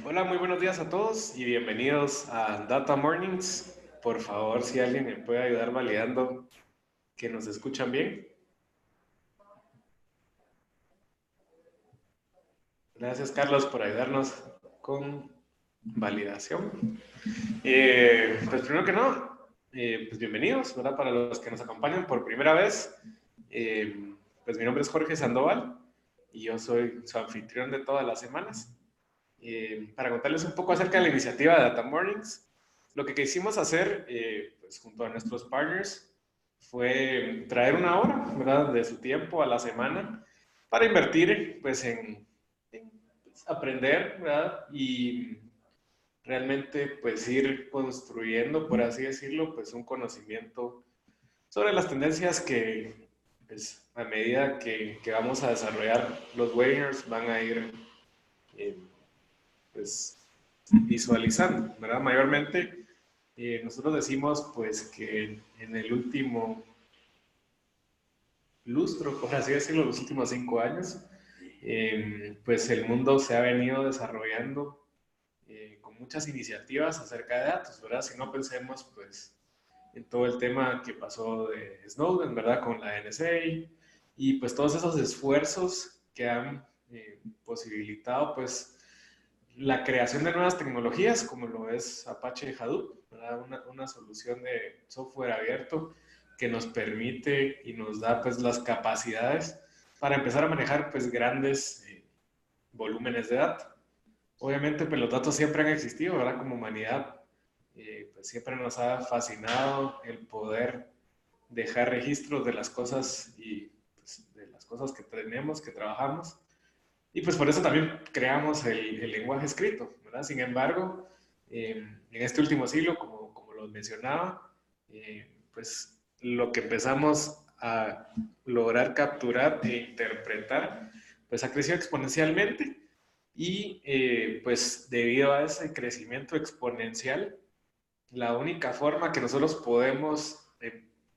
Hola, muy buenos días a todos y bienvenidos a Data Mornings. Por favor, si alguien me puede ayudar validando que nos escuchan bien. Gracias, Carlos, por ayudarnos con validación. Pues primero que no, pues bienvenidos, ¿verdad? Para los que nos acompañan por primera vez, pues mi nombre es Jorge Sandoval y yo soy su anfitrión de todas las semanas. Para contarles un poco acerca de la iniciativa de Data Mornings. Lo que quisimos hacer, pues, junto a nuestros partners, fue traer una hora, ¿verdad?, de su tiempo a la semana para invertir, pues, en pues, aprender, ¿verdad? Y realmente, pues, ir construyendo, por así decirlo, pues, un conocimiento sobre las tendencias que, pues, a medida que vamos a desarrollar los webinars, van a ir eh, pues, visualizando, ¿verdad? Mayormente, nosotros decimos pues que en el último lustro, por así decirlo, los últimos 5 años, pues el mundo se ha venido desarrollando con muchas iniciativas acerca de datos, ¿verdad? Si no pensemos pues en todo el tema que pasó de Snowden, ¿verdad? Con la NSA y pues todos esos esfuerzos que han posibilitado pues la creación de nuevas tecnologías, como lo es Apache Hadoop, una solución de software abierto que nos permite y nos da pues las capacidades para empezar a manejar pues grandes volúmenes de datos. Obviamente pues los datos siempre han existido, ¿verdad? Como humanidad, pues siempre nos ha fascinado el poder dejar registros de las cosas y pues, de las cosas que tenemos, que trabajamos. Y pues por eso también creamos el lenguaje escrito, ¿verdad? Sin embargo, en este último siglo, como lo mencionaba, pues lo que empezamos a lograr capturar e interpretar, pues ha crecido exponencialmente y pues debido a ese crecimiento exponencial, la única forma que nosotros podemos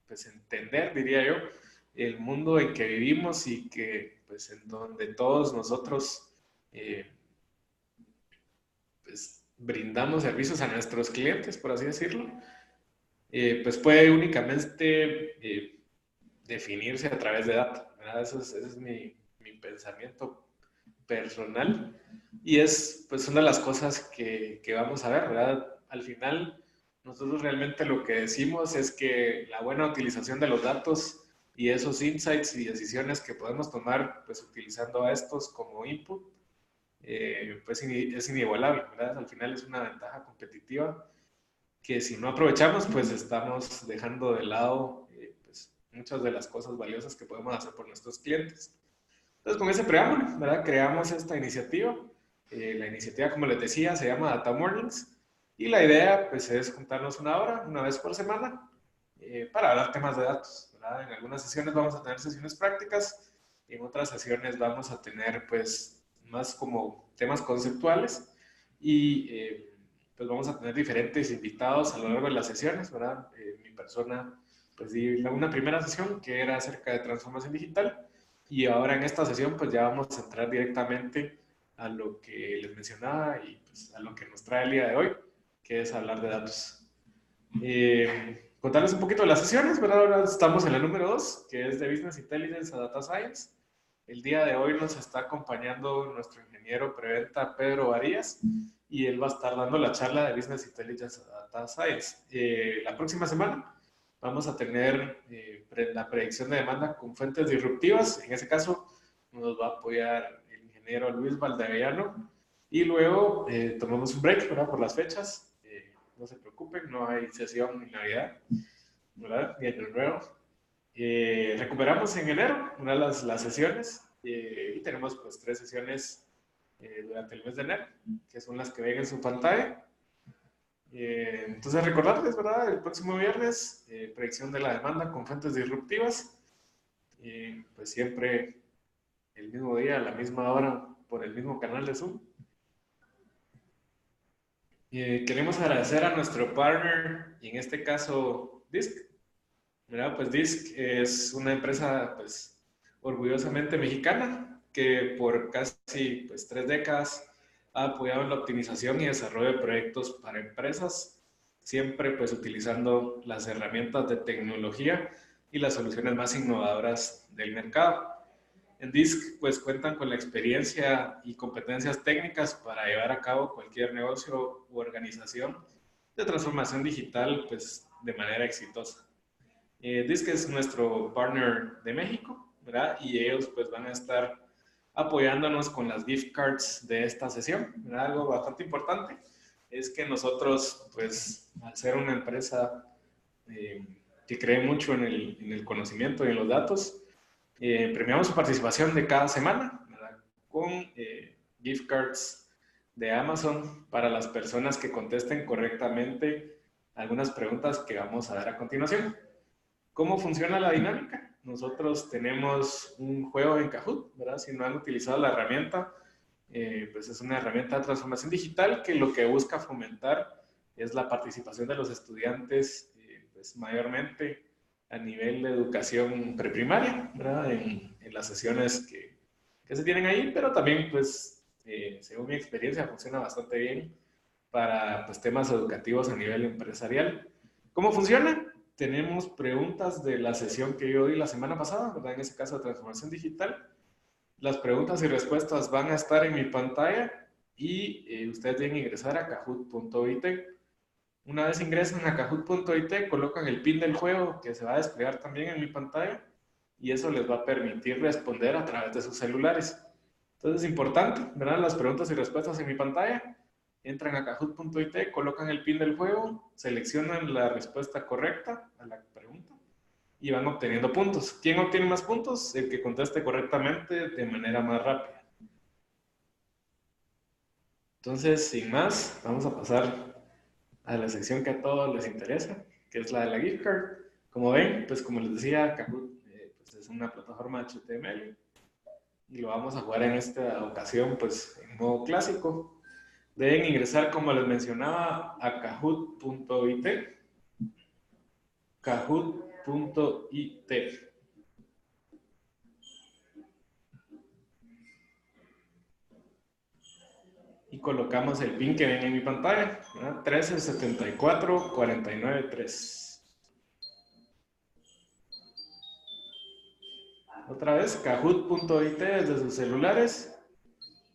pues entender, diría yo, el mundo en que vivimos y que pues en donde todos nosotros eh, pues brindamos servicios a nuestros clientes, por así decirlo, pues puede únicamente definirse a través de datos, ¿verdad? Ese es mi pensamiento personal y es pues una de las cosas que vamos a ver, ¿verdad? Al final, nosotros realmente lo que decimos es que la buena utilización de los datos y esos insights y decisiones que podemos tomar pues utilizando a estos como input, pues es inigualable, ¿verdad? Al final es una ventaja competitiva que si no aprovechamos pues estamos dejando de lado pues, muchas de las cosas valiosas que podemos hacer por nuestros clientes. Entonces, con ese preámbulo, ¿verdad? Creamos esta iniciativa. La iniciativa, como les decía, se llama Data Mornings. Y la idea, pues, es juntarnos una hora, una vez por semana, para hablar temas de datos, ¿verdad? En algunas sesiones vamos a tener sesiones prácticas, y en otras sesiones vamos a tener, pues, más como temas conceptuales. Y, pues, vamos a tener diferentes invitados a lo largo de las sesiones, ¿verdad? Mi persona, pues, di una primera sesión que era acerca de transformación digital y ahora en esta sesión pues ya vamos a entrar directamente a lo que les mencionaba y pues, a lo que nos trae el día de hoy, que es hablar de datos. Contarles un poquito de las sesiones, ¿verdad? Ahora estamos en la número 2, que es de Business Intelligence a Data Science. El día de hoy nos está acompañando nuestro ingeniero preventa Pedro Varías y él va a estar dando la charla de Business Intelligence a Data Science. La próxima semana vamos a tener la predicción de demanda con fuentes disruptivas. En ese caso nos va a apoyar el ingeniero Luis Valdavellano. Y luego tomamos un break, ¿verdad? Por las fechas. No se preocupen, no hay sesión en Navidad, ¿verdad? Ni en el nuevo. Recuperamos en enero una de las sesiones y tenemos pues 3 sesiones durante el mes de enero, que son las que ven en su pantalla. Entonces recordarles, ¿verdad? El próximo viernes, predicción de la demanda con fuentes disruptivas. Pues siempre el mismo día, a la misma hora, por el mismo canal de Zoom. Queremos agradecer a nuestro partner, y en este caso DISC. ¿Verdad? Pues DISC es una empresa pues orgullosamente mexicana que por casi pues 3 décadas ha apoyado en la optimización y desarrollo de proyectos para empresas, siempre pues utilizando las herramientas de tecnología y las soluciones más innovadoras del mercado. En DISC pues cuentan con la experiencia y competencias técnicas para llevar a cabo cualquier negocio u organización de transformación digital pues de manera exitosa. DISC es nuestro partner de México, ¿verdad? Y ellos pues van a estar apoyándonos con las gift cards de esta sesión, ¿verdad? Algo bastante importante es que nosotros pues al ser una empresa que cree mucho en el conocimiento y en los datos, premiamos su participación de cada semana, ¿verdad? Con gift cards de Amazon para las personas que contesten correctamente algunas preguntas que vamos a dar a continuación. ¿Cómo funciona la dinámica? Nosotros tenemos un juego en Kahoot, ¿verdad? Si no han utilizado la herramienta, pues es una herramienta de transformación digital que lo que busca fomentar es la participación de los estudiantes, pues mayormente a nivel de educación preprimaria, ¿verdad? En las sesiones que se tienen ahí, pero también, pues, según mi experiencia, funciona bastante bien para pues, temas educativos a nivel empresarial. ¿Cómo funciona? Tenemos preguntas de la sesión que yo di la semana pasada, ¿verdad? En ese caso de transformación digital. Las preguntas y respuestas van a estar en mi pantalla y ustedes deben ingresar a kahoot.it. Una vez ingresan a kahoot.it, colocan el pin del juego que se va a desplegar también en mi pantalla y eso les va a permitir responder a través de sus celulares. Entonces es importante, ¿verdad? Las preguntas y respuestas en mi pantalla. Entran a kahoot.it, colocan el pin del juego, seleccionan la respuesta correcta a la pregunta y van obteniendo puntos. ¿Quién obtiene más puntos? El que conteste correctamente de manera más rápida. Entonces, sin más, vamos a pasar a la sección que a todos les interesa, que es la de la gift card. Como ven, pues como les decía, Kahoot pues es una plataforma HTML y lo vamos a jugar en esta ocasión pues en modo clásico. Deben ingresar, como les mencionaba, a kahoot.it. Kahoot.it. Y colocamos el pin que ven en mi pantalla, 13744993. Otra vez, kahoot.it desde sus celulares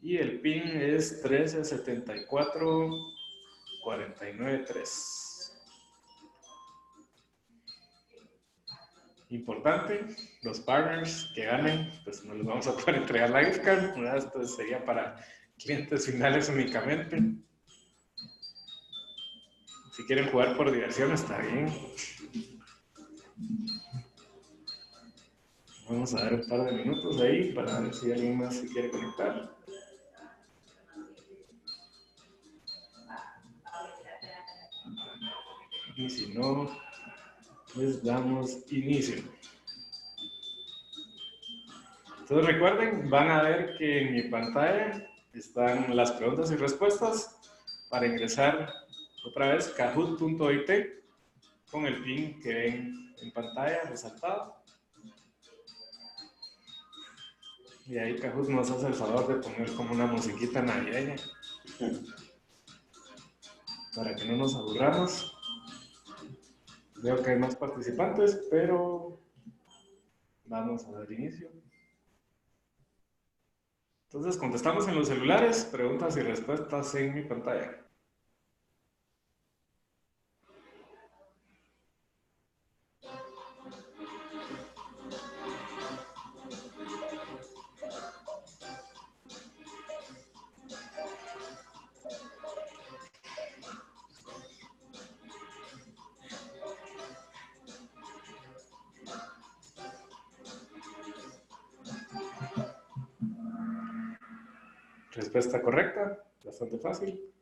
y el pin es 13744993. Importante, los partners que ganen, pues no les vamos a poder entregar la gift card, ¿verdad? Esto sería para clientes finales únicamente. Si quieren jugar por diversión, está bien. Vamos a dar un par de minutos ahí para ver si alguien más se quiere conectar. Y si no, les damos inicio. Entonces recuerden, van a ver que en mi pantalla están las preguntas y respuestas para ingresar otra vez kahoot.it con el pin que ven en pantalla resaltado. Y ahí Kahoot nos hace el favor de poner como una musiquita navideña para que no nos aburramos. Veo que hay más participantes, pero vamos a dar inicio. Entonces contestamos en los celulares, preguntas y respuestas en mi pantalla. Respuesta correcta, bastante fácil.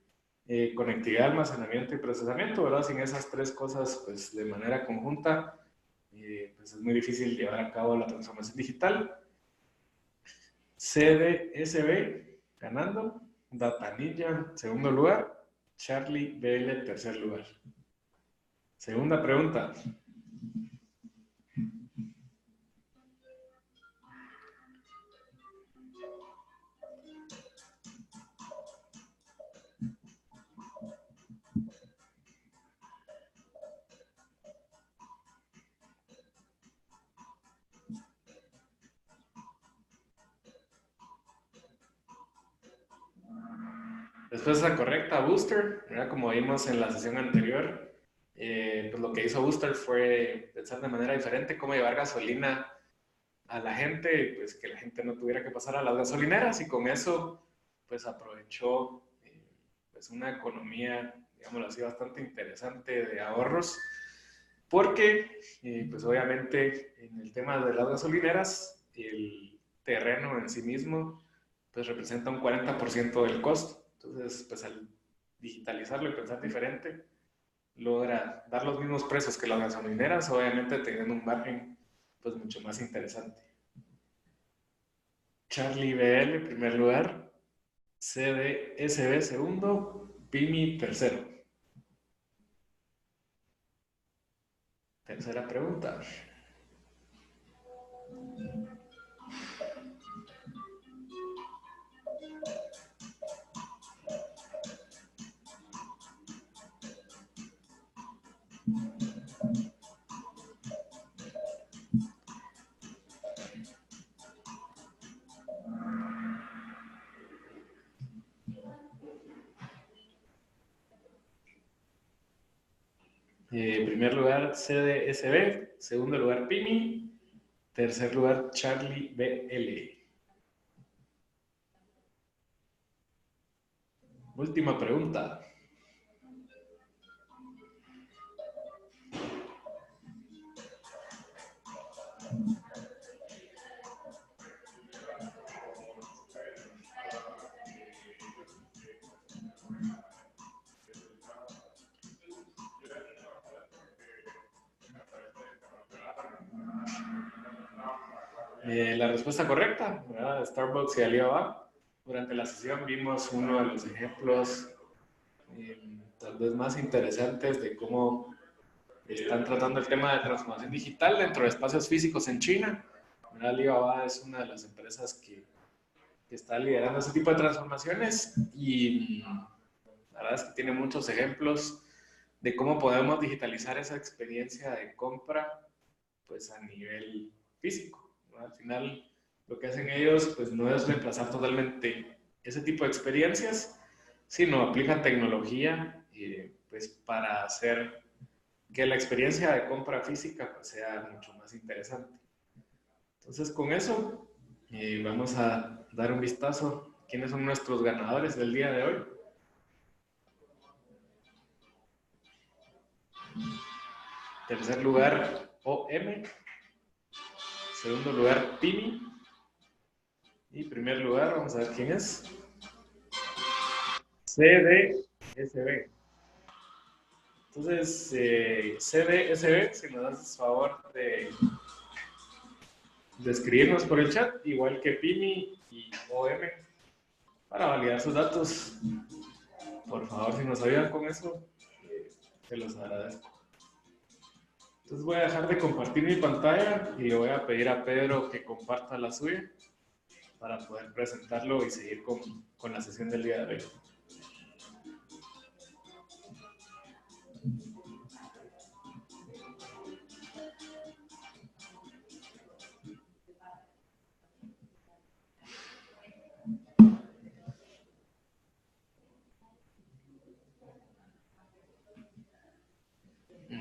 Conectividad, almacenamiento y procesamiento, ¿verdad? Sin esas tres cosas, pues de manera conjunta, pues es muy difícil llevar a cabo la transformación digital. CDSB, ganando. Data Ninja, segundo lugar. Charlie BL, tercer lugar. Segunda pregunta. Respuesta correcta, Booster, ¿verdad? Como vimos en la sesión anterior, pues lo que hizo Booster fue pensar de manera diferente cómo llevar gasolina a la gente, pues que la gente no tuviera que pasar a las gasolineras, y con eso pues aprovechó pues una economía, digámoslo así, bastante interesante de ahorros, porque pues obviamente en el tema de las gasolineras el terreno en sí mismo pues representa un 40% del costo. Entonces pues al digitalizarlo y pensar diferente logra dar los mismos precios que las gasolineras, obviamente teniendo un margen pues mucho más interesante. Charlie BL, primer lugar. CDSB, segundo. Pimi, tercero. Tercera pregunta. Primer lugar, CDSB. Segundo lugar, Pimi. Tercer lugar, Charlie BL. Última pregunta. La respuesta correcta, ¿verdad? Starbucks y Alibaba. Durante la sesión vimos uno de los ejemplos tal vez más interesantes de cómo están tratando el tema de transformación digital dentro de espacios físicos en China. Alibaba es una de las empresas que está liderando ese tipo de transformaciones, y la verdad es que tiene muchos ejemplos de cómo podemos digitalizar esa experiencia de compra pues a nivel físico, ¿no? Al final lo que hacen ellos pues no es reemplazar totalmente ese tipo de experiencias, sino aplican tecnología pues para hacer que la experiencia de compra física pues, sea mucho más interesante. Entonces con eso vamos a dar un vistazo a quiénes son nuestros ganadores del día de hoy. Tercer lugar, OM. Segundo lugar, Pini. Y primer lugar, vamos a ver quién es. CDSB. Entonces, CDSB, si nos das favor de escribirnos por el chat, igual que Pini y OM, para validar sus datos. Por favor, si nos ayudan con eso, se los agradezco. Entonces voy a dejar de compartir mi pantalla y le voy a pedir a Pedro que comparta la suya para poder presentarlo y seguir con la sesión del día de hoy.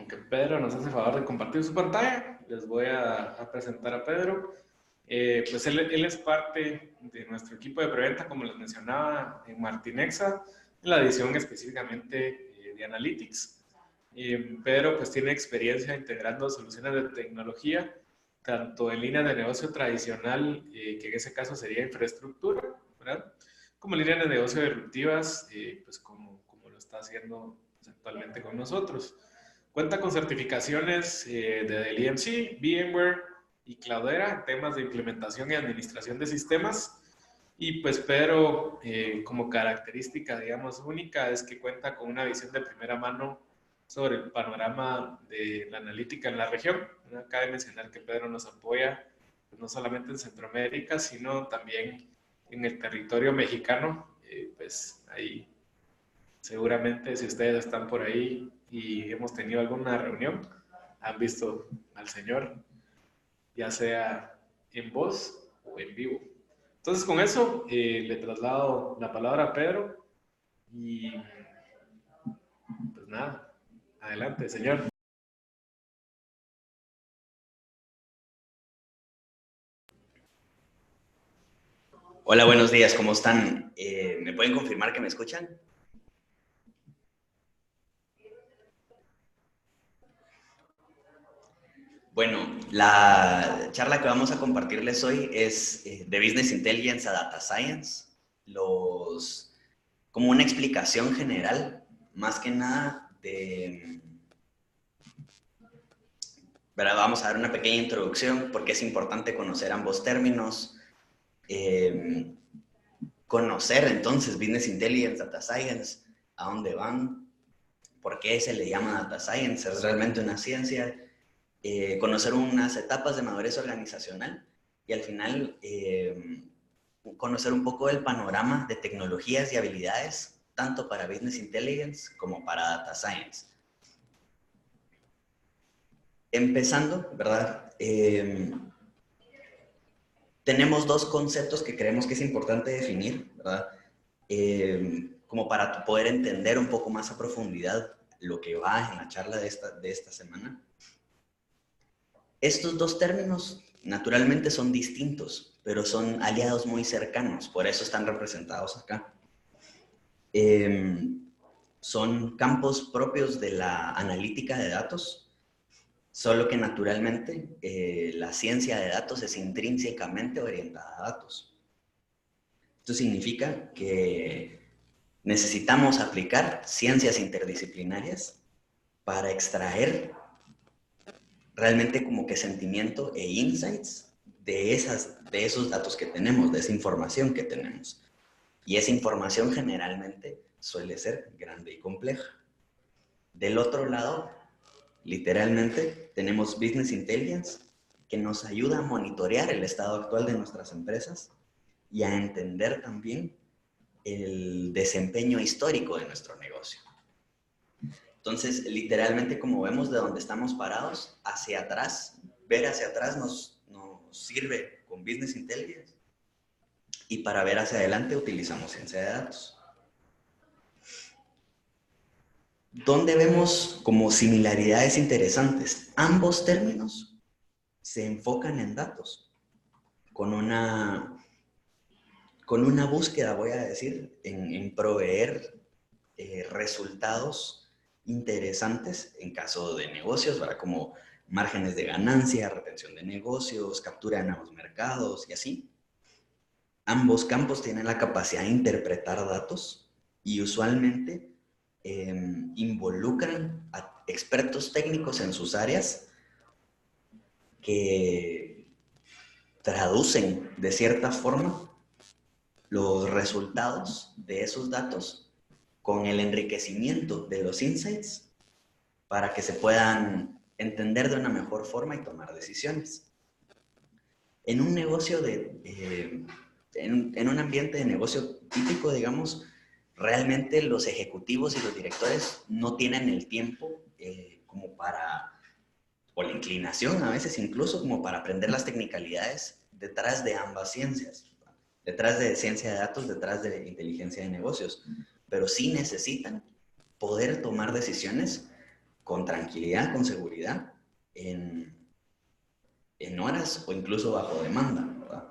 Que Pedro nos hace favor de compartir su pantalla, les voy a presentar a Pedro. Pues él es parte de nuestro equipo de preventa, como les mencionaba, en Martinexa, en la edición específicamente de Analytics. Pedro pues tiene experiencia integrando soluciones de tecnología, tanto en línea de negocio tradicional, que en ese caso sería infraestructura, ¿verdad? Como líneas de negocio disruptivas, pues como lo está haciendo pues, actualmente con nosotros. Cuenta con certificaciones del EMC, VMware y Cloudera en temas de implementación y administración de sistemas. Y pues Pedro, como característica, digamos, única, es que cuenta con una visión de primera mano sobre el panorama de la analítica en la región. Cabe mencionar que Pedro nos apoya pues, no solamente en Centroamérica, sino también en el territorio mexicano. Pues ahí seguramente si ustedes están por ahí y hemos tenido alguna reunión, han visto al Señor, ya sea en voz o en vivo. Entonces con eso le traslado la palabra a Pedro Y pues nada, adelante, señor. Hola, buenos días, ¿cómo están? ¿Me pueden confirmar que me escuchan? Bueno, la charla que vamos a compartirles hoy es de Business Intelligence a Data Science, como una explicación general, más que nada ¿verdad? Vamos a dar una pequeña introducción porque es importante conocer ambos términos, conocer entonces Business Intelligence, Data Science, a dónde van, por qué se le llama Data Science, es realmente una ciencia, conocer unas etapas de madurez organizacional y al final conocer un poco del panorama de tecnologías y habilidades, tanto para Business Intelligence como para Data Science. Empezando, ¿verdad? Tenemos dos conceptos que creemos que es importante definir, ¿verdad? Como para poder entender un poco más a profundidad lo que va en la charla de esta semana. Estos dos términos naturalmente son distintos, pero son aliados muy cercanos, por eso están representados acá. Son campos propios de la analítica de datos, solo que naturalmente la ciencia de datos es intrínsecamente orientada a datos. Esto significa que necesitamos aplicar ciencias interdisciplinarias para extraer realmente como que sentimiento e insights de esos datos que tenemos, de esa información que tenemos. Y esa información generalmente suele ser grande y compleja. Del otro lado, literalmente, tenemos Business Intelligence, que nos ayuda a monitorear el estado actual de nuestras empresas y a entender también el desempeño histórico de nuestro negocio. Entonces, literalmente, como vemos de donde estamos parados, hacia atrás, ver hacia atrás nos sirve con Business Intelligence y para ver hacia adelante utilizamos ciencia de datos. ¿Dónde vemos como similaridades interesantes? Ambos términos se enfocan en datos, con una búsqueda, voy a decir, en proveer resultados interesantes en caso de negocios, ¿verdad? Como márgenes de ganancia, retención de negocios, captura de nuevos mercados y así. Ambos campos tienen la capacidad de interpretar datos y usualmente involucran a expertos técnicos en sus áreas que traducen de cierta forma los resultados de esos datos con el enriquecimiento de los insights para que se puedan entender de una mejor forma y tomar decisiones. En un negocio en un ambiente de negocio típico, digamos, realmente los ejecutivos y los directores no tienen el tiempo como para, o la inclinación a veces incluso, como para aprender las tecnicalidades detrás de ambas ciencias, detrás de ciencia de datos, detrás de inteligencia de negocios, pero sí necesitan poder tomar decisiones con tranquilidad, con seguridad, en horas o incluso bajo demanda, ¿verdad?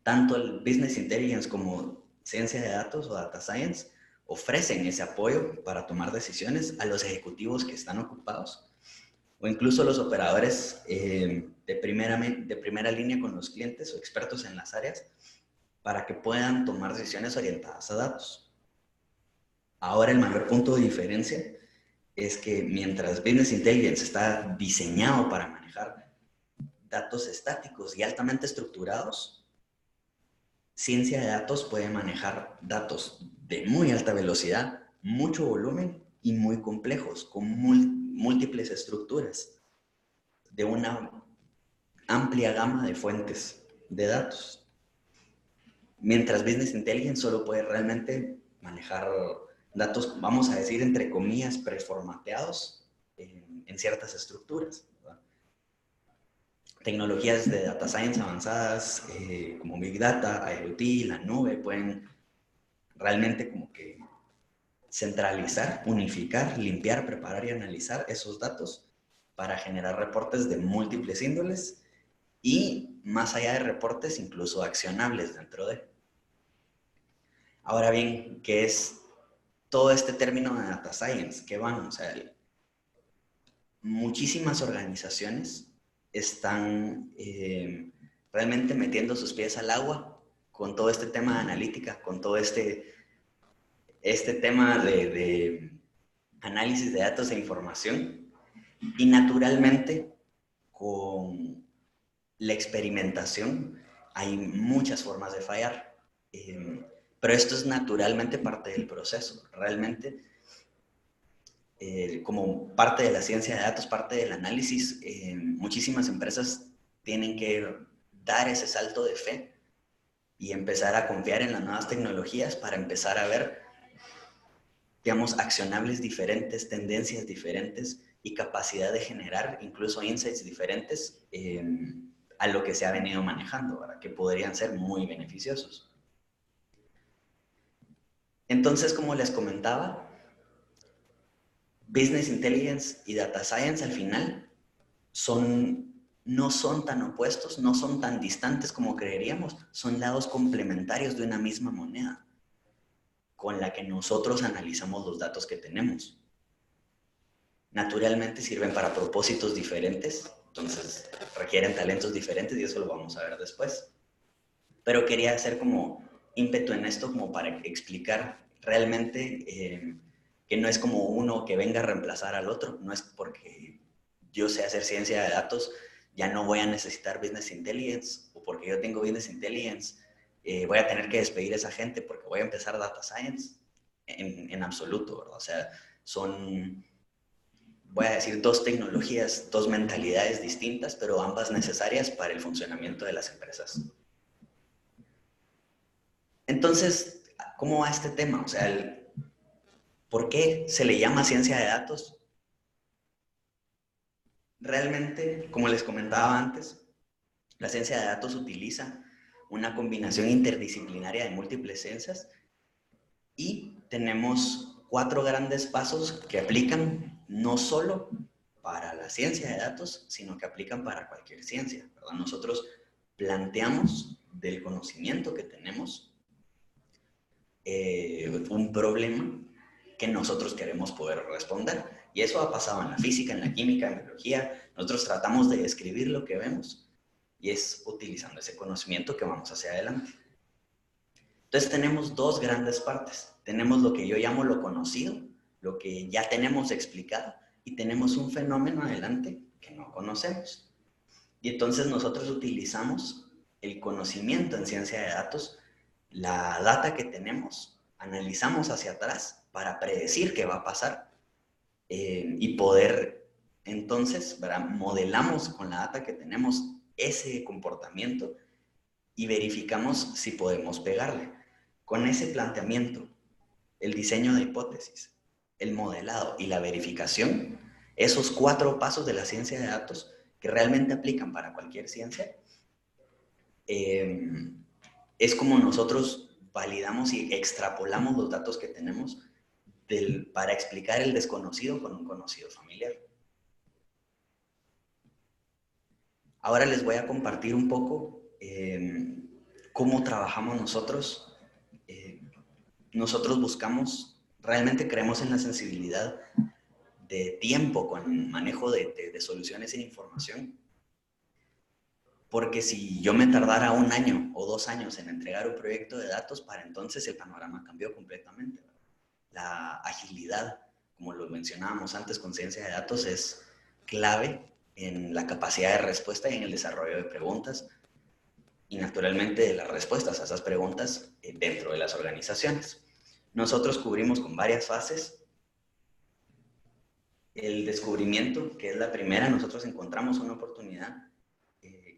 Tanto el Business Intelligence como ciencia de datos o Data Science ofrecen ese apoyo para tomar decisiones a los ejecutivos que están ocupados o incluso los operadores de primera línea con los clientes o expertos en las áreas para que puedan tomar decisiones orientadas a datos. Ahora el mayor punto de diferencia es que mientras Business Intelligence está diseñado para manejar datos estáticos y altamente estructurados, ciencia de datos puede manejar datos de muy alta velocidad, mucho volumen y muy complejos, con múltiples estructuras, de una amplia gama de fuentes de datos. Mientras Business Intelligence solo puede realmente manejar datos, vamos a decir, entre comillas, preformateados en ciertas estructuras, ¿verdad? Tecnologías de data science avanzadas como Big Data, IoT, la nube, pueden realmente como que centralizar, unificar, limpiar, preparar y analizar esos datos para generar reportes de múltiples índoles y, más allá de reportes, incluso accionables dentro de. Ahora bien, ¿qué es todo este término de data science? ¿Qué van? O sea, muchísimas organizaciones están realmente metiendo sus pies al agua con todo este tema de analítica, con todo este tema de análisis de datos e información, y naturalmente con la experimentación hay muchas formas de fallar, pero esto es naturalmente parte del proceso. Realmente, como parte de la ciencia de datos, parte del análisis, muchísimas empresas tienen que dar ese salto de fe y empezar a confiar en las nuevas tecnologías para empezar a ver, digamos, accionables diferentes, tendencias diferentes y capacidad de generar incluso insights diferentes a lo que se ha venido manejando, ¿verdad? Que podrían ser muy beneficiosos. Entonces, como les comentaba, Business Intelligence y Data Science al final no son tan opuestos, no son tan distantes como creeríamos, son lados complementarios de una misma moneda con la que nosotros analizamos los datos que tenemos. Naturalmente sirven para propósitos diferentes, entonces requieren talentos diferentes y eso lo vamos a ver después. Pero quería hacer como ímpetu en esto como para explicar realmente que no es como uno que venga a reemplazar al otro, no es porque yo sé hacer ciencia de datos, ya no voy a necesitar Business Intelligence, o porque yo tengo Business Intelligence, voy a tener que despedir a esa gente porque voy a empezar Data Science, en absoluto, ¿verdad? O sea, son, voy a decir, dos tecnologías, dos mentalidades distintas, pero ambas necesarias para el funcionamiento de las empresas. Entonces, ¿cómo va este tema? O sea, ¿por qué se le llama ciencia de datos? Realmente, como les comentaba antes, la ciencia de datos utiliza una combinación interdisciplinaria de múltiples ciencias y tenemos 4 grandes pasos que aplican no solo para la ciencia de datos, sino que aplican para cualquier ciencia, ¿verdad? Nosotros planteamos del conocimiento que tenemos un problema que nosotros queremos poder responder. Y eso ha pasado en la física, en la química, en la biología. Nosotros tratamos de describir lo que vemos y es utilizando ese conocimiento que vamos hacia adelante. Entonces tenemos dos grandes partes. Tenemos lo que yo llamo lo conocido, lo que ya tenemos explicado, y tenemos un fenómeno adelante que no conocemos. Y entonces nosotros utilizamos el conocimiento en ciencia de datos, la data que tenemos, analizamos hacia atrás para predecir qué va a pasar y poder, entonces, ¿verdad? Modelamos con la data que tenemos ese comportamiento y verificamos si podemos pegarle. Con ese planteamiento, el diseño de hipótesis, el modelado y la verificación, esos 4 pasos de la ciencia de datos que realmente aplican para cualquier ciencia, es como nosotros validamos y extrapolamos los datos que tenemos para explicar el desconocido con un conocido familiar. Ahora les voy a compartir un poco cómo trabajamos nosotros. Nosotros buscamos, realmente creemos en la sensibilidad de tiempo con manejo de soluciones en información. Porque si yo me tardara 1 año o 2 años en entregar un proyecto de datos, para entonces el panorama cambió completamente. La agilidad, como lo mencionábamos antes con ciencia de datos, es clave en la capacidad de respuesta y en el desarrollo de preguntas y naturalmente de las respuestas a esas preguntas dentro de las organizaciones. Nosotros cubrimos con varias fases. El descubrimiento, que es la primera, nosotros encontramos una oportunidad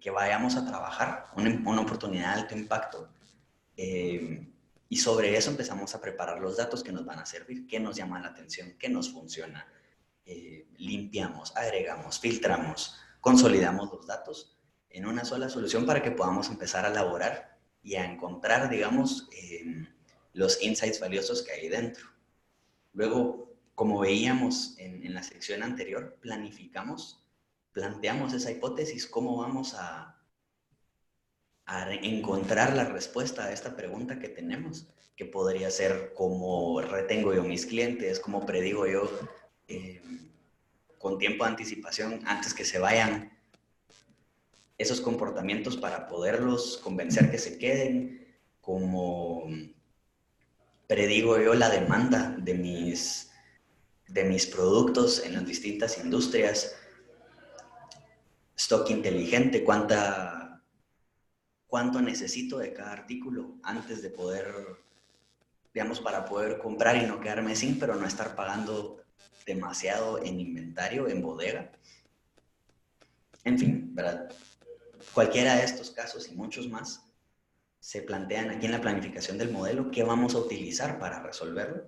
que vayamos a trabajar, una oportunidad de alto impacto. Y sobre eso empezamos a preparar los datos que nos van a servir, qué nos llama la atención, qué nos funciona. Limpiamos, agregamos, filtramos, consolidamos los datos en una sola solución para que podamos empezar a elaborar y a encontrar, digamos, los insights valiosos que hay dentro. Luego, como veíamos en la sección anterior, planteamos esa hipótesis, cómo vamos a encontrar la respuesta a esta pregunta que tenemos, que podría ser cómo retengo yo mis clientes, cómo predigo yo eh, con tiempo de anticipación antes que se vayan esos comportamientos para poderlos convencer que se queden, cómo predigo yo la demanda de mis productos en las distintas industrias, stock inteligente, cuánto necesito de cada artículo antes de poder, digamos, para poder comprar y no quedarme sin, pero no estar pagando demasiado en inventario, en bodega. En fin, ¿verdad? Cualquiera de estos casos y muchos más se plantean aquí en la planificación del modelo, qué vamos a utilizar para resolverlo.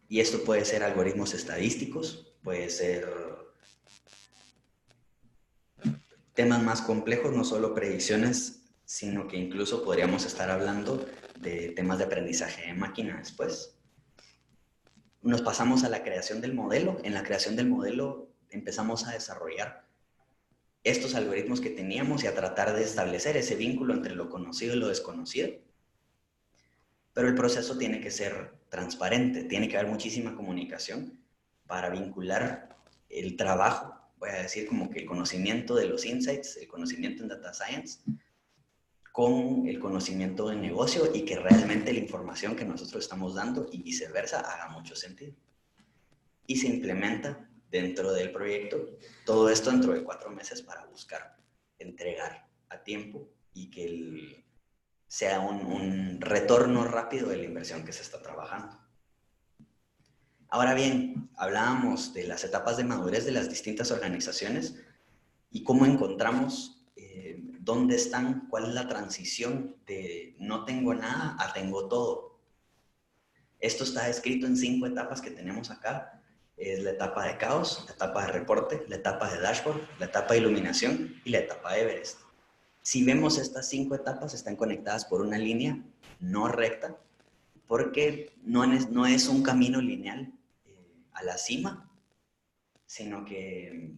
Y esto puede ser algoritmos estadísticos, puede ser temas más complejos, no solo predicciones, sino que incluso podríamos estar hablando de temas de aprendizaje de máquina después. Nos pasamos a la creación del modelo. En la creación del modelo empezamos a desarrollar estos algoritmos que teníamos y a tratar de establecer ese vínculo entre lo conocido y lo desconocido. Pero el proceso tiene que ser transparente, tiene que haber muchísima comunicación para vincular el trabajo, voy a decir como que el conocimiento de los insights, el conocimiento en data science, con el conocimiento de negocio y que realmente la información que nosotros estamos dando y viceversa haga mucho sentido. Y se implementa dentro del proyecto todo esto dentro de 4 meses para buscar entregar a tiempo y que sea un retorno rápido de la inversión que se está trabajando. Ahora bien, hablábamos de las etapas de madurez de las distintas organizaciones y cómo encontramos dónde están, cuál es la transición de no tengo nada a tengo todo. Esto está escrito en 5 etapas que tenemos acá. Es la etapa de caos, la etapa de reporte, la etapa de dashboard, la etapa de iluminación y la etapa de Everest. Si vemos estas 5 etapas, están conectadas por una línea no recta, porque no es un camino lineal a la cima, sino que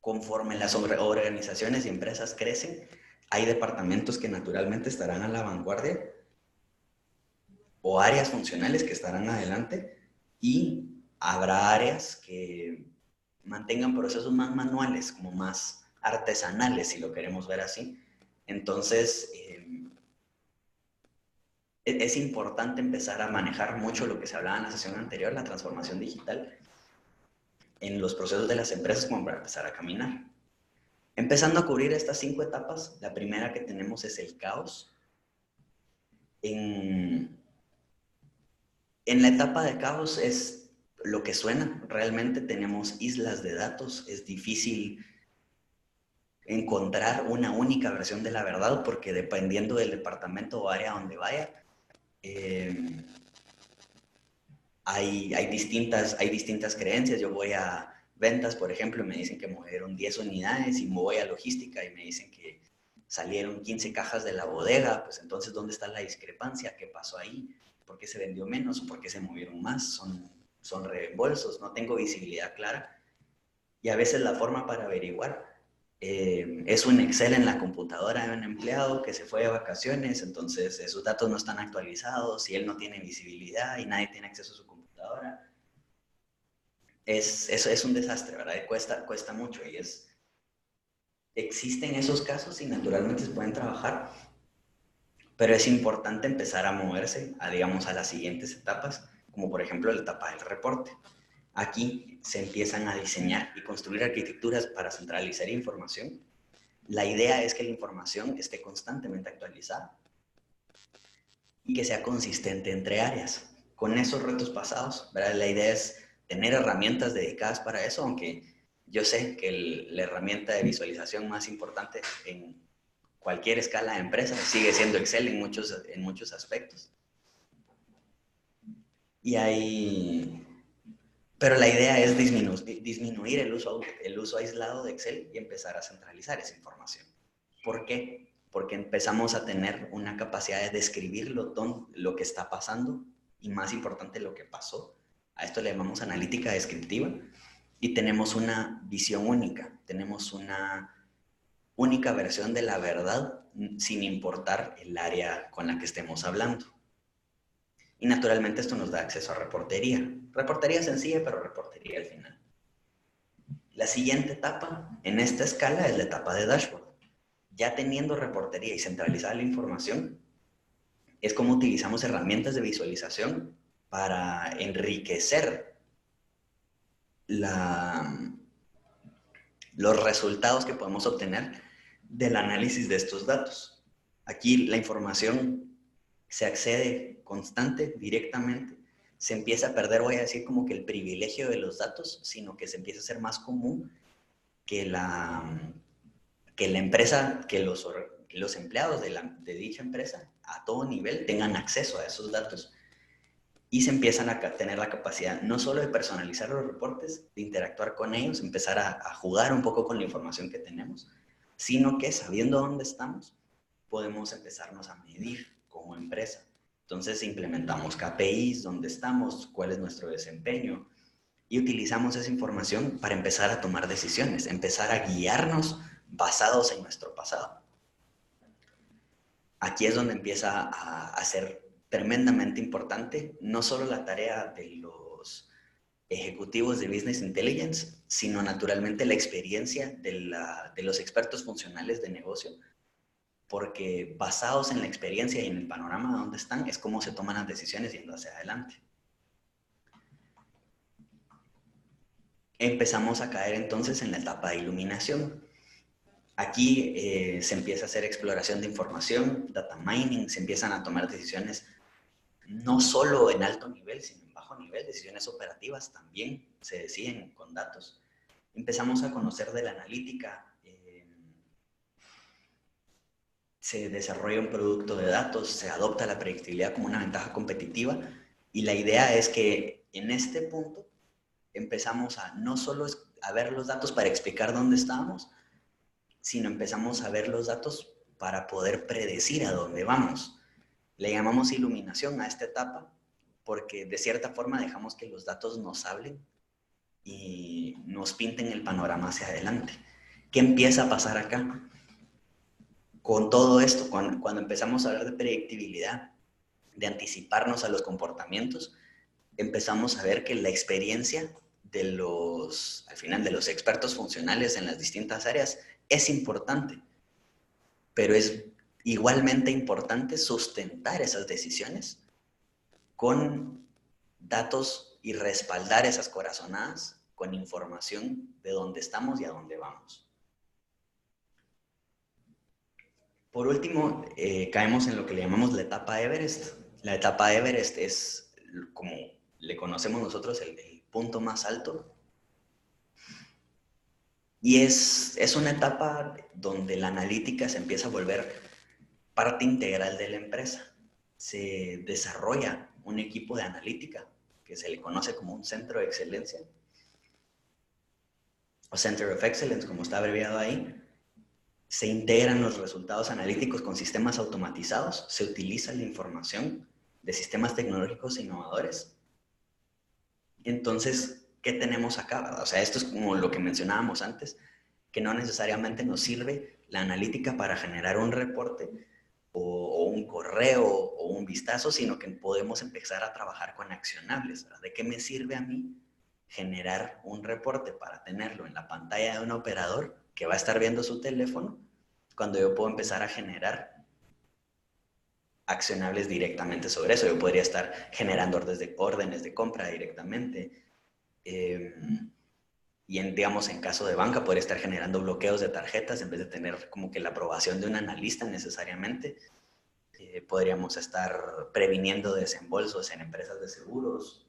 conforme las organizaciones y empresas crecen, hay departamentos que naturalmente estarán a la vanguardia o áreas funcionales que estarán adelante y habrá áreas que mantengan procesos más manuales, como más artesanales, si lo queremos ver así. Entonces, es importante empezar a manejar mucho lo que se hablaba en la sesión anterior, la transformación digital, en los procesos de las empresas como para empezar a caminar. Empezando a cubrir estas 5 etapas, la primera que tenemos es el caos. En la etapa de caos es lo que suena, realmente tenemos islas de datos, es difícil encontrar una única versión de la verdad porque dependiendo del departamento o área donde vaya, hay distintas creencias. Yo voy a ventas, por ejemplo, y me dicen que movieron 10 unidades y me voy a logística y me dicen que salieron 15 cajas de la bodega, pues entonces, ¿dónde está la discrepancia? ¿Qué pasó ahí? ¿Por qué se vendió menos o por qué se movieron más? Son reembolsos, no tengo visibilidad clara. Y a veces la forma para averiguar es un Excel en la computadora de un empleado que se fue de vacaciones, entonces sus datos no están actualizados y él no tiene visibilidad y nadie tiene acceso a su computadora. Eso es un desastre, ¿verdad? Cuesta mucho y existen esos casos y naturalmente se pueden trabajar, pero es importante empezar a moverse digamos, a las siguientes etapas, como por ejemplo la etapa del reporte. Aquí se empiezan a diseñar y construir arquitecturas para centralizar información. La idea es que la información esté constantemente actualizada y que sea consistente entre áreas. Con esos retos pasados, ¿verdad? La idea es tener herramientas dedicadas para eso, aunque yo sé que la herramienta de visualización más importante en cualquier escala de empresa sigue siendo Excel en muchos aspectos. Pero la idea es disminuir el uso aislado de Excel y empezar a centralizar esa información. ¿Por qué? porque empezamos a tener una capacidad de describir lo que está pasando y, más importante, lo que pasó. A esto le llamamos analítica descriptiva, y tenemos una visión única, tenemos una única versión de la verdad sin importar el área con la que estemos hablando. Y naturalmente esto nos da acceso a reportería. Reportería sencilla, pero reportería al final. La siguiente etapa en esta escala es la etapa de dashboard. Ya teniendo reportería y centralizada la información, es como utilizamos herramientas de visualización para enriquecer los resultados que podemos obtener del análisis de estos datos. Aquí la información se accede constante, directamente. Se empieza a perder, voy a decir, como que el privilegio de los datos, sino que se empieza a ser más común que la empresa, que los empleados de dicha empresa a todo nivel tengan acceso a esos datos. Y se empiezan a tener la capacidad no solo de personalizar los reportes, de interactuar con ellos, empezar a jugar un poco con la información que tenemos, sino que sabiendo dónde estamos, podemos empezarnos a medir como empresa. Entonces implementamos KPIs, dónde estamos, cuál es nuestro desempeño, y utilizamos esa información para empezar a tomar decisiones, empezar a guiarnos basados en nuestro pasado. Aquí es donde empieza a ser tremendamente importante, no solo la tarea de los ejecutivos de Business Intelligence, sino naturalmente la experiencia de los expertos funcionales de negocio, porque basados en la experiencia y en el panorama donde están, es como se toman las decisiones yendo hacia adelante. Empezamos a caer entonces en la etapa de iluminación. Aquí se empieza a hacer exploración de información, data mining, se empiezan a tomar decisiones no solo en alto nivel, sino en bajo nivel, decisiones operativas también se deciden con datos. Empezamos a conocer de la analítica, se desarrolla un producto de datos, se adopta la predictibilidad como una ventaja competitiva, y la idea es que en este punto empezamos a no solo a ver los datos para explicar dónde estábamos, sino empezamos a ver los datos para poder predecir a dónde vamos. Le llamamos iluminación a esta etapa porque de cierta forma dejamos que los datos nos hablen y nos pinten el panorama hacia adelante. ¿Qué empieza a pasar acá? Con todo esto, cuando empezamos a hablar de predictibilidad, de anticiparnos a los comportamientos, empezamos a ver que la experiencia al final, de los expertos funcionales en las distintas áreas es importante, pero es igualmente importante sustentar esas decisiones con datos y respaldar esas corazonadas con información de dónde estamos y a dónde vamos. Por último, caemos en lo que le llamamos la etapa Everest. La etapa Everest es, como le conocemos nosotros, el punto más alto. Y es una etapa donde la analítica se empieza a volver parte integral de la empresa. Se desarrolla un equipo de analítica que se le conoce como un centro de excelencia, o Center of Excellence, como está abreviado ahí. Se integran los resultados analíticos con sistemas automatizados, se utiliza la información de sistemas tecnológicos innovadores. Entonces, ¿qué tenemos acá, verdad? O sea, esto es como lo que mencionábamos antes, que no necesariamente nos sirve la analítica para generar un reporte o un correo o un vistazo, sino que podemos empezar a trabajar con accionables, ¿verdad? ¿De qué me sirve a mí generar un reporte para tenerlo en la pantalla de un operador que va a estar viendo su teléfono, cuando yo puedo empezar a generar accionables directamente sobre eso? Yo podría estar generando órdenes de compra directamente, y digamos, en caso de banca, podría estar generando bloqueos de tarjetas en vez de tener como que la aprobación de un analista necesariamente. Podríamos estar previniendo desembolsos en empresas de seguros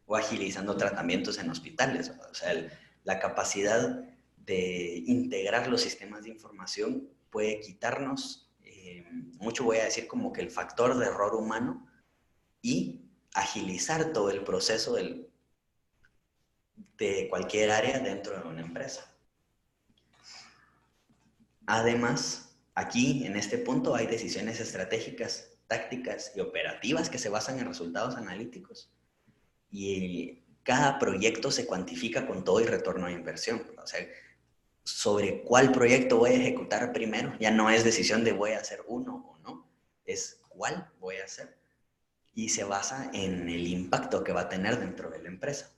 o agilizando tratamientos en hospitales. O sea, la capacidad de integrar los sistemas de información puede quitarnos mucho, voy a decir, como que el factor de error humano, y agilizar todo el proceso de cualquier área dentro de una empresa. Además, Aquí, en este punto, hay decisiones estratégicas, tácticas y operativas que se basan en resultados analíticos. Y cada proyecto se cuantifica con todo y retorno de inversión. O sea, sobre cuál proyecto voy a ejecutar primero, ya no es decisión de voy a hacer uno o no, es cuál voy a hacer. Y se basa en el impacto que va a tener dentro de la empresa.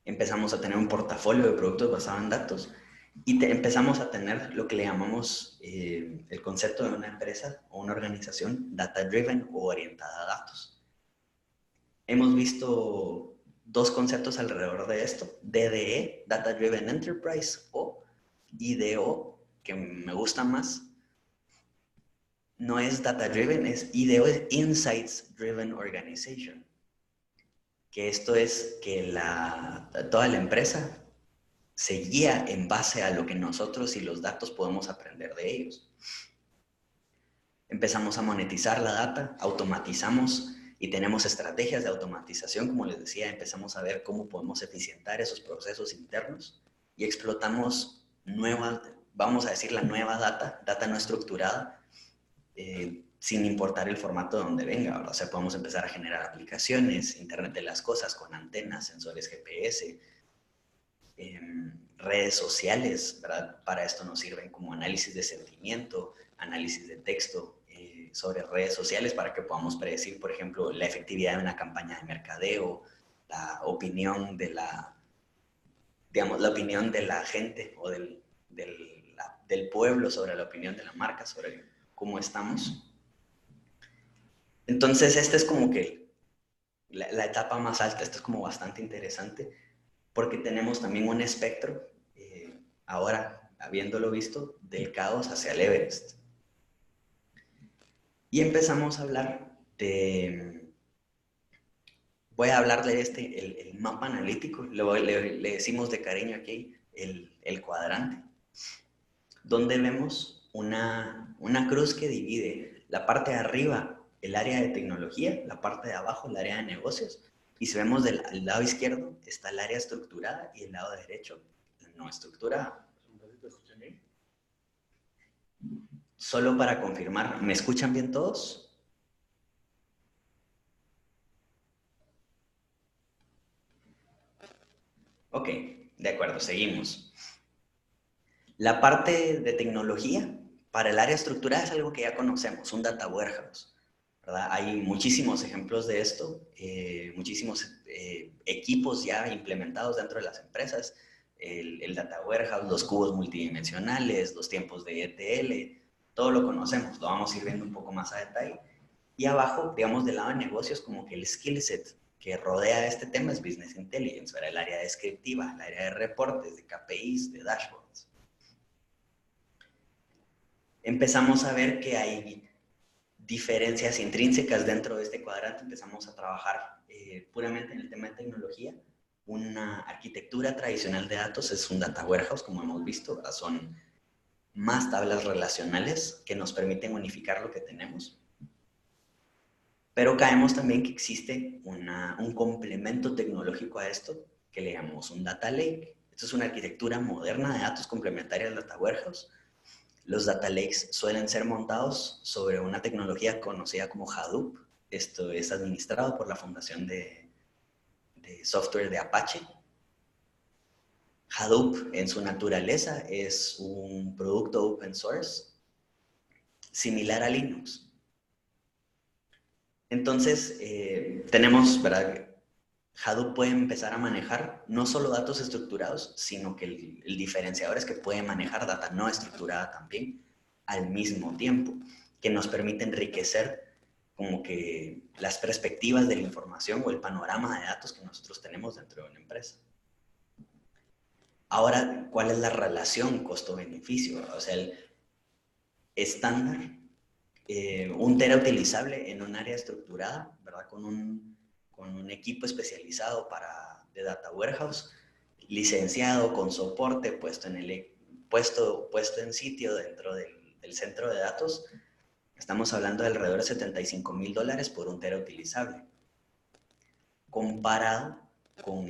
Empezamos a tener un portafolio de productos basado en datos y empezamos a tener lo que le llamamos el concepto de una empresa o una organización data-driven o orientada a datos. Hemos visto dos conceptos alrededor de esto, DDE, Data Driven Enterprise, o IDO, que me gusta más. No es Data Driven, es IDO, es Insights Driven Organization. Que esto es que toda la empresa se guía en base a lo que nosotros y los datos podemos aprender de ellos. Empezamos a monetizar la data, automatizamos y tenemos estrategias de automatización, como les decía, empezamos a ver cómo podemos eficientar esos procesos internos y explotamos nueva, vamos a decir la nueva data no estructurada, sin importar el formato de donde venga, ¿verdad? O sea, podemos empezar a generar aplicaciones, Internet de las cosas con antenas, sensores GPS, redes sociales, ¿verdad? Para esto nos sirven como análisis de sentimiento, análisis de texto sobre redes sociales para que podamos predecir, por ejemplo, la efectividad de una campaña de mercadeo, la opinión de la, digamos, la opinión de la gente o del pueblo sobre la opinión de la marca, sobre cómo estamos. Entonces, esta es como que la etapa más alta, esto es como bastante interesante, porque tenemos también un espectro, ahora habiéndolo visto, del caos hacia el Everest. Y empezamos a hablar voy a hablar de el mapa analítico, le decimos de cariño aquí el cuadrante, donde vemos una cruz que divide la parte de arriba, el área de tecnología, la parte de abajo, el área de negocios, y si vemos del lado izquierdo está el área estructurada y el lado derecho no estructurada. Solo para confirmar, ¿me escuchan bien todos? Ok, de acuerdo, seguimos. La parte de tecnología para el área estructurada es algo que ya conocemos, un data warehouse, ¿verdad? Hay muchísimos ejemplos de esto, muchísimos equipos ya implementados dentro de las empresas, el data warehouse, los cubos multidimensionales, los tiempos de ETL, todo lo conocemos, lo vamos a ir viendo un poco más a detalle. Y abajo, digamos, del lado de negocios, como que el skill set que rodea este tema es Business Intelligence, ¿verdad? El área descriptiva, el área de reportes, de KPIs, de dashboards. Empezamos a ver que hay diferencias intrínsecas dentro de este cuadrante. Empezamos a trabajar puramente en el tema de tecnología. Una arquitectura tradicional de datos es un data warehouse, como hemos visto. Son más tablas relacionales que nos permiten unificar lo que tenemos. Pero caemos también que existe un complemento tecnológico a esto que le llamamos un data lake. Esto es una arquitectura moderna de datos complementaria al data warehouse. Los data lakes suelen ser montados sobre una tecnología conocida como Hadoop. Esto es administrado por la Fundación de Software de Apache. Hadoop en su naturaleza es un producto open source similar a Linux. Entonces, tenemos, ¿verdad? Hadoop puede empezar a manejar no solo datos estructurados, sino que el diferenciador es que puede manejar data no estructurada también al mismo tiempo, que nos permite enriquecer como que las perspectivas de la información o el panorama de datos que nosotros tenemos dentro de una empresa. Ahora, ¿cuál es la relación costo-beneficio? O sea, el estándar, 1 tera utilizable en un área estructurada, ¿verdad? Con un equipo especializado de data warehouse, licenciado con soporte, puesto en sitio dentro del centro de datos. Estamos hablando de alrededor de $75,000 por 1 tera utilizable. Comparado con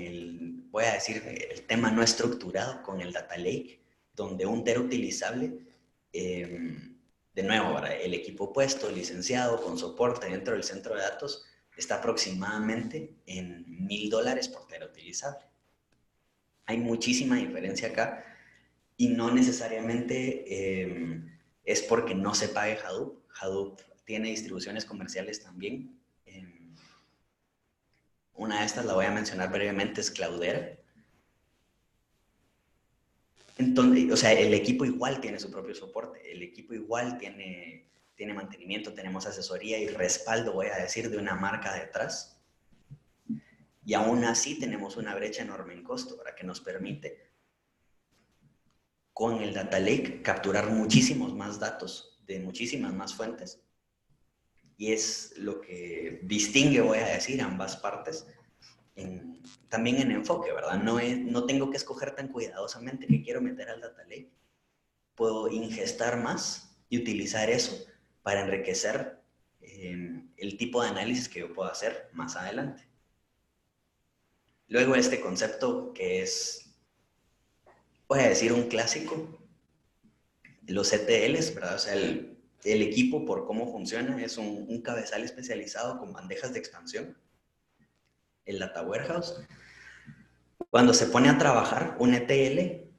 voy a decir, el tema no estructurado, con el data lake, donde 1 tera utilizable De nuevo, ¿verdad? El equipo puesto, licenciado, con soporte dentro del centro de datos, está aproximadamente en $1,000 por tera utilizable. Hay muchísima diferencia acá y no necesariamente es porque no se pague Hadoop. Hadoop tiene distribuciones comerciales también. Una de estas la voy a mencionar brevemente, es Cloudera. Entonces, o sea, el equipo igual tiene su propio soporte, el equipo igual tiene mantenimiento, tenemos asesoría y respaldo, voy a decir, de una marca detrás. Y aún así tenemos una brecha enorme en costo, ¿verdad? Que nos permite, con el Data Lake, capturar muchísimos más datos de muchísimas más fuentes. Y es lo que distingue, voy a decir, ambas partes. También en enfoque, ¿verdad? No tengo que escoger tan cuidadosamente qué quiero meter al Data Lake. Puedo ingestar más y utilizar eso para enriquecer el tipo de análisis que yo puedo hacer más adelante. Luego este concepto que es, voy a decir, un clásico, los ETLs, ¿verdad? O sea, el equipo por cómo funciona es un cabezal especializado con bandejas de expansión, el Data Warehouse. Cuando se pone a trabajar un ETL,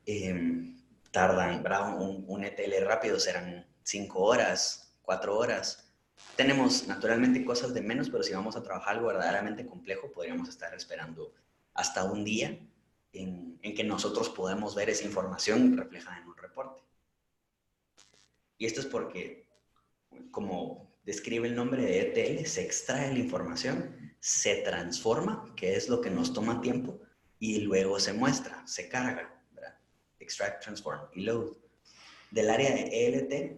tardan, ¿verdad? Un ETL rápido serán 5 horas, 4 horas. Tenemos naturalmente cosas de menos, pero si vamos a trabajar algo verdaderamente complejo, podríamos estar esperando hasta un día en que nosotros podemos ver esa información reflejada en un reporte. Y esto es porque, como describe el nombre de ETL, se extrae la información, se transforma, que es lo que nos toma tiempo, y luego se muestra, se carga, ¿verdad? Extract, transform y load. Del área de ELT,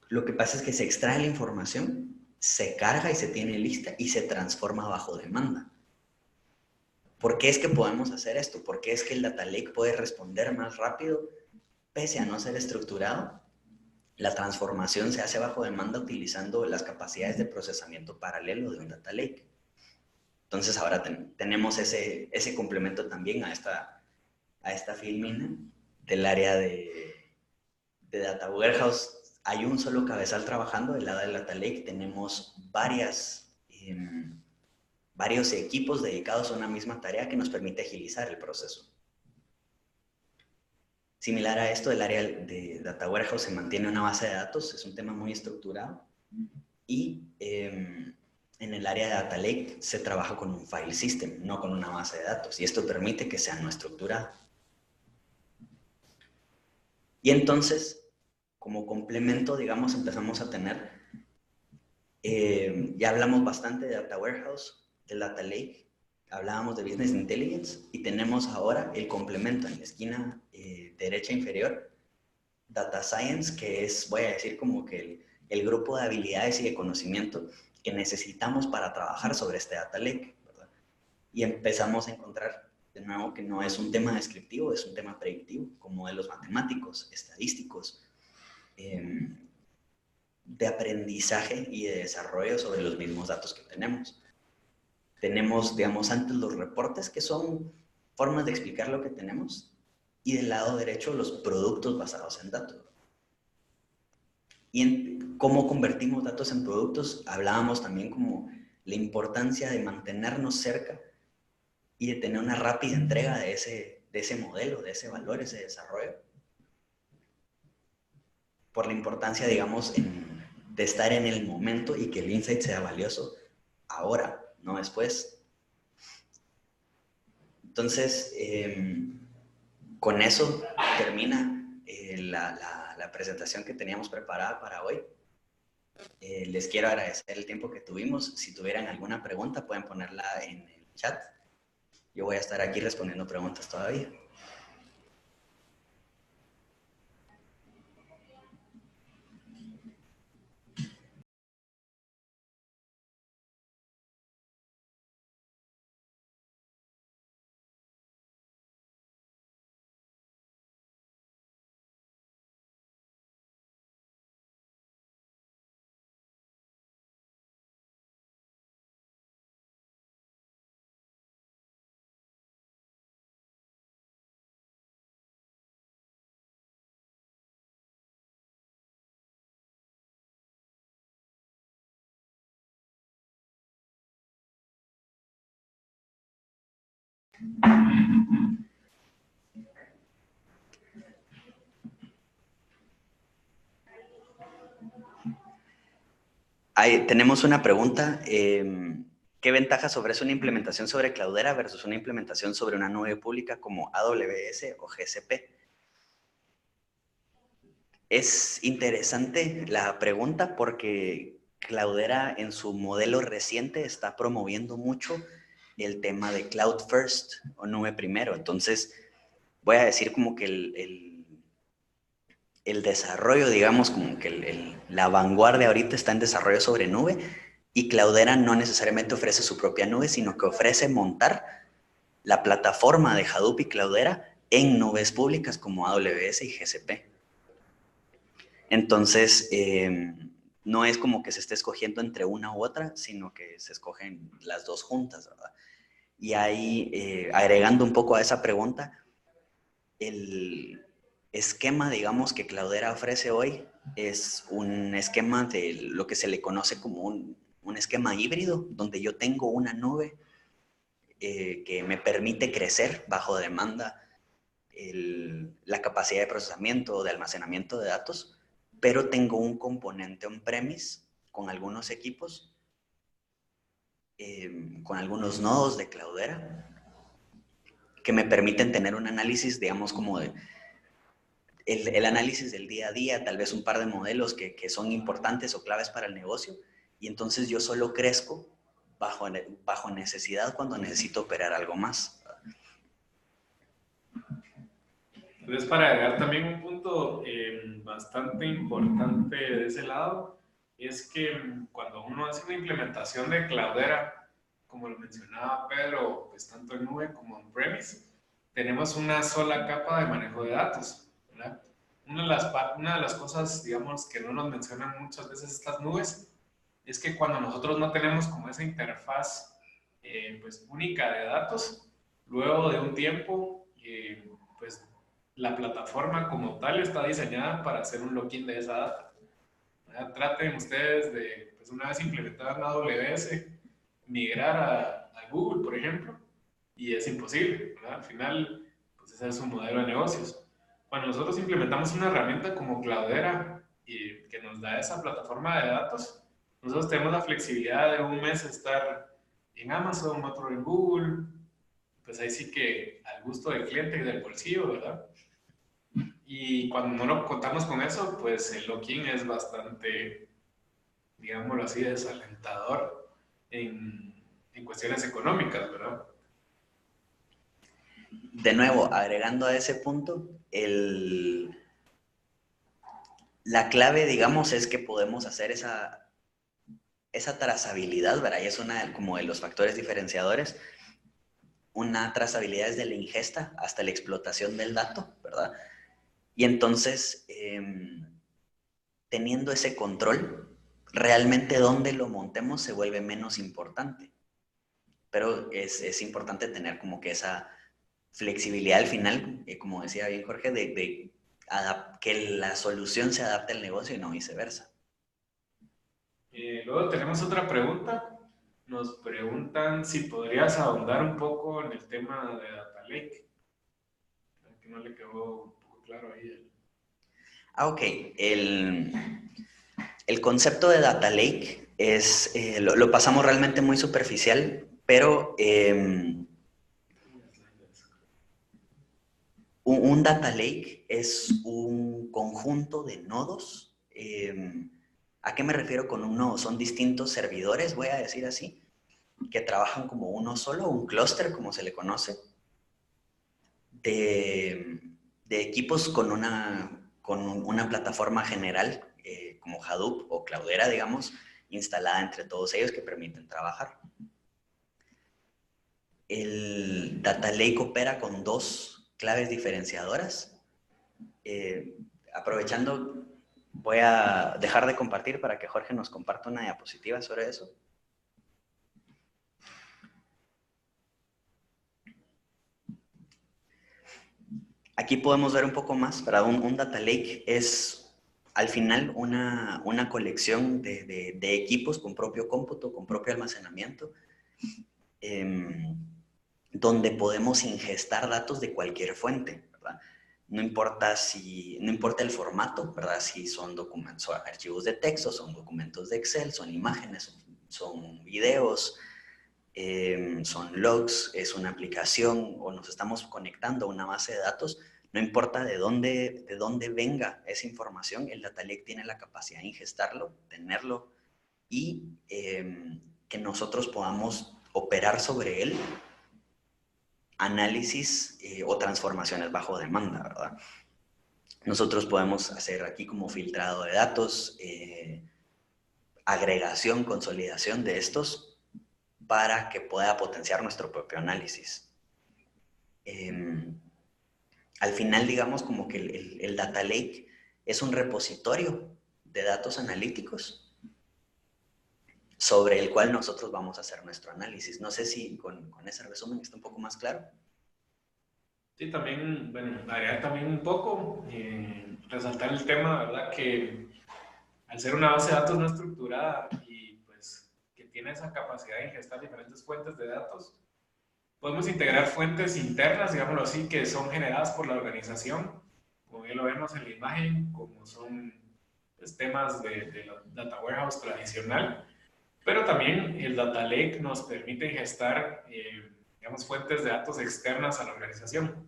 lo que pasa es que se extrae la información, se carga y se tiene lista y se transforma bajo demanda. ¿Por qué es que podemos hacer esto? ¿Por qué es que el Data Lake puede responder más rápido pese a no ser estructurado? La transformación se hace bajo demanda utilizando las capacidades de procesamiento paralelo de un Data Lake. Entonces ahora tenemos ese complemento también a esta filmina del área de Data Warehouse. Hay un solo cabezal trabajando. Del lado del Data Lake tenemos varios equipos dedicados a una misma tarea que nos permite agilizar el proceso. Similar a esto, el área de Data Warehouse se mantiene una base de datos, es un tema muy estructurado. Y en el área de Data Lake se trabaja con un file system, no con una base de datos. Y esto permite que sea no estructurado. Y entonces, como complemento, digamos, empezamos a tener, ya hablamos bastante de Data Warehouse, del Data Lake, hablábamos de Business Intelligence y tenemos ahora el complemento en la esquina derecha inferior, Data Science, que es, voy a decir, como que el grupo de habilidades y de conocimiento que necesitamos para trabajar sobre este Data Lake, ¿verdad? Y empezamos a encontrar, de nuevo, que no es un tema descriptivo, es un tema predictivo, con modelos matemáticos, estadísticos, de aprendizaje y de desarrollo sobre los mismos datos que tenemos. Tenemos, digamos, antes los reportes, que son formas de explicar lo que tenemos, y del lado derecho los productos basados en datos. Y en cómo convertimos datos en productos, hablábamos también como la importancia de mantenernos cerca y de tener una rápida entrega de ese modelo, de ese valor, ese desarrollo. Por la importancia, digamos, de estar en el momento y que el insight sea valioso ahora, no después. Entonces, con eso termina la presentación que teníamos preparada para hoy. Les quiero agradecer el tiempo que tuvimos. Si tuvieran alguna pregunta, pueden ponerla en el chat. Yo voy a estar aquí respondiendo preguntas todavía. Tenemos una pregunta. ¿Qué ventajas ofrece una implementación sobre Cloudera versus una implementación sobre una nube pública como AWS o GCP? Es interesante la pregunta porque Cloudera en su modelo reciente está promoviendo mucho el tema de Cloud First o nube primero. Entonces, voy a decir como que el desarrollo, digamos, como que la vanguardia ahorita está en desarrollo sobre nube y Cloudera no necesariamente ofrece su propia nube, sino que ofrece montar la plataforma de Hadoop y Cloudera en nubes públicas como AWS y GCP. Entonces, no es como que se esté escogiendo entre una u otra, sino que se escogen las dos juntas, ¿verdad? Y ahí, agregando un poco a esa pregunta, el esquema, digamos, que Cloudera ofrece hoy es un esquema de lo que se le conoce como un esquema híbrido, donde yo tengo una nube que me permite crecer bajo demanda la capacidad de procesamiento o de almacenamiento de datos, pero tengo un componente on-premise con algunos equipos, con algunos nodos de Cloudera, que me permiten tener un análisis, digamos, como de el análisis del día a día, tal vez un par de modelos que son importantes o claves para el negocio, y entonces yo solo crezco bajo necesidad cuando necesito operar algo más. Entonces, para agregar también un punto bastante importante de ese lado, es que cuando uno hace una implementación de Cloudera, como lo mencionaba Pedro, pues tanto en nube como en premise, tenemos una sola capa de manejo de datos, ¿verdad? Una de las cosas, digamos, que no nos mencionan muchas veces estas nubes, es que cuando nosotros no tenemos como esa interfaz pues única de datos, luego de un tiempo, pues la plataforma como tal está diseñada para hacer un login de esa data. ¿Verdad? Traten ustedes de, pues una vez implementada en AWS, migrar a Google, por ejemplo, y es imposible, ¿verdad? Al final, pues ese es su modelo de negocios. Cuando nosotros implementamos una herramienta como Cloudera y que nos da esa plataforma de datos, nosotros tenemos la flexibilidad de un mes estar en Amazon, otro en Google, pues ahí sí que al gusto del cliente y del bolsillo, ¿verdad? Y cuando no lo contamos con eso, pues el login es bastante, digámoslo así, desalentador en cuestiones económicas, ¿verdad? De nuevo, agregando a ese punto, la clave, digamos, es que podemos hacer esa trazabilidad, ¿verdad? Y es una como de los factores diferenciadores. Una trazabilidad desde la ingesta hasta la explotación del dato, ¿verdad? Y entonces, teniendo ese control, realmente donde lo montemos se vuelve menos importante. Pero es importante tener como que esa flexibilidad al final, como decía bien Jorge, de que la solución se adapte al negocio y no viceversa. Luego tenemos otra pregunta. Nos preguntan si podrías ahondar un poco en el tema de Data Lake. Que no le quedó un poco claro ahí. Ok. El concepto de Data Lake es, lo pasamos realmente muy superficial, pero un Data Lake es un conjunto de nodos. ¿A qué me refiero con un nodo? Son distintos servidores, voy a decir así, que trabajan como uno solo, un clúster, como se le conoce, de equipos con una plataforma general, como Hadoop o Cloudera, digamos, instalada entre todos ellos que permiten trabajar. El Data Lake opera con dos claves diferenciadoras. Aprovechando, voy a dejar de compartir para que Jorge nos comparta una diapositiva sobre eso. Aquí podemos ver un poco más, para un Data Lake es al final una colección de equipos con propio cómputo, con propio almacenamiento, donde podemos ingestar datos de cualquier fuente, ¿verdad? No importa el formato, ¿verdad? Si son documentos, son archivos de texto, son documentos de Excel, son imágenes, son videos, son logs, es una aplicación o nos estamos conectando a una base de datos. No importa de dónde venga esa información, el Data Lake tiene la capacidad de ingestarlo, tenerlo y que nosotros podamos operar sobre él análisis o transformaciones bajo demanda, ¿verdad? Nosotros podemos hacer aquí como filtrado de datos, agregación, consolidación de estos para que pueda potenciar nuestro propio análisis. Al final, digamos como que el Data Lake es un repositorio de datos analíticos sobre el cual nosotros vamos a hacer nuestro análisis. No sé si con ese resumen está un poco más claro. Sí, también, bueno, agregar también un poco, resaltar el tema, ¿verdad? Que al ser una base de datos no estructurada y pues que tiene esa capacidad de ingestar diferentes fuentes de datos, podemos integrar fuentes internas, digámoslo así, que son generadas por la organización, como bien lo vemos en la imagen, como son pues, temas de la Data Warehouse tradicional, pero también el Data Lake nos permite gestar, digamos, fuentes de datos externas a la organización.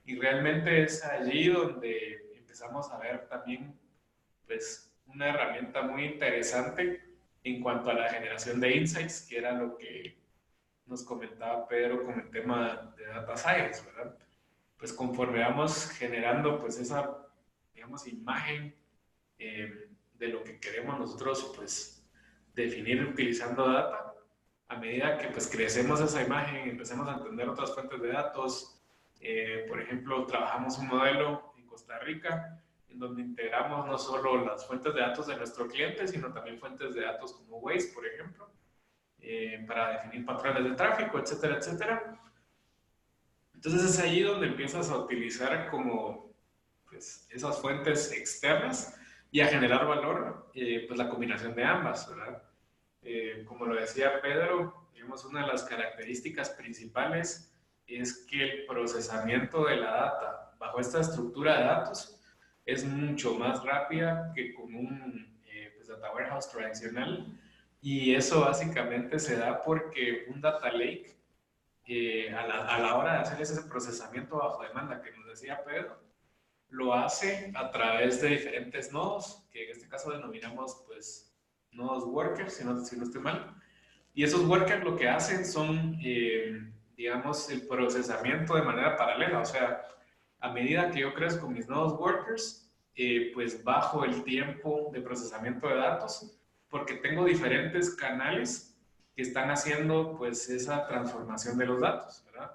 Y realmente es allí donde empezamos a ver también pues, una herramienta muy interesante en cuanto a la generación de insights, que era lo que nos comentaba Pedro con el tema de Data Science, ¿verdad? Pues conforme vamos generando pues esa, digamos, imagen de lo que queremos nosotros pues definir utilizando data, a medida que pues crecemos esa imagen, empecemos a entender otras fuentes de datos, por ejemplo, trabajamos un modelo en Costa Rica en donde integramos no solo las fuentes de datos de nuestro cliente, sino también fuentes de datos como Waze, por ejemplo, para definir patrones de tráfico, etcétera, etcétera. Entonces es ahí donde empiezas a utilizar como pues, esas fuentes externas y a generar valor, pues la combinación de ambas, ¿verdad? Como lo decía Pedro, digamos, una de las características principales es que el procesamiento de la data bajo esta estructura de datos es mucho más rápida que con un pues, data warehouse tradicional, y eso básicamente se da porque un data lake a la hora de hacer ese procesamiento bajo demanda que nos decía Pedro, lo hace a través de diferentes nodos, que en este caso denominamos pues nodos workers, si no estoy mal. Y esos workers lo que hacen son, digamos, el procesamiento de manera paralela. O sea, a medida que yo crezco mis nodos workers, pues bajo el tiempo de procesamiento de datos, porque tengo diferentes canales que están haciendo pues esa transformación de los datos, ¿verdad?